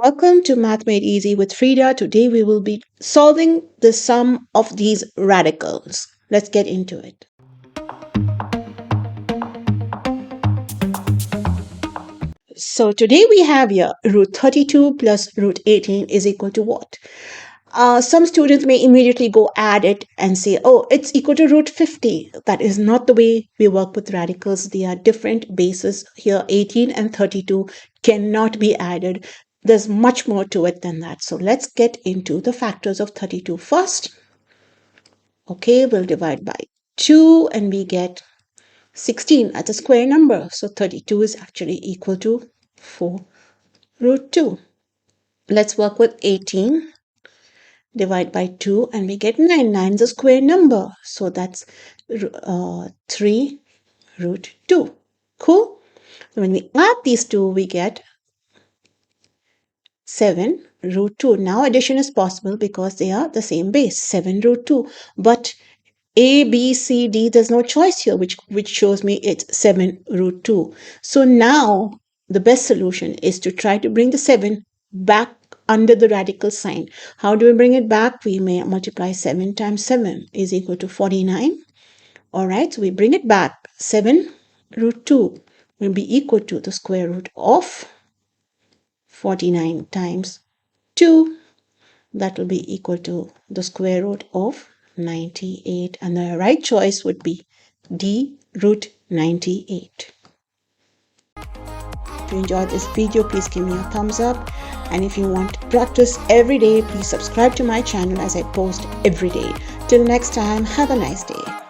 Welcome to Math Made Easy with Frida. Today we will be solving the sum of these radicals. Let's get into it. So today we have here root 32 plus root 18 is equal to what? Some students may immediately go add it and say, oh, it's equal to root 50. That is not the way we work with radicals. They are different bases. Here 18 and 32 cannot be added. There's much more to it than that. So let's get into the factors of 32 first. Okay, we'll divide by 2 and we get 16. That's a square number. So 32 is actually equal to 4 root 2. Let's work with 18. Divide by 2 and we get 9. 9 is a square number. So that's 3 root 2. Cool? So when we add these two, we get 7 root 2. Now addition is possible because they are the same base, 7 root 2. But A, B, C, D, there's no choice here, which shows me it's 7 root 2. So now the best solution is to try to bring the 7 back under the radical sign. How do we bring it back? We may multiply 7 times 7 is equal to 49. All right, so we bring it back. 7 root 2 will be equal to the square root of 49 times 2. That will be equal to the square root of 98. And the right choice would be D root 98. If you enjoyed this video, please give me a thumbs up. And if you want to practice every day, please subscribe to my channel as I post every day. Till next time, have a nice day.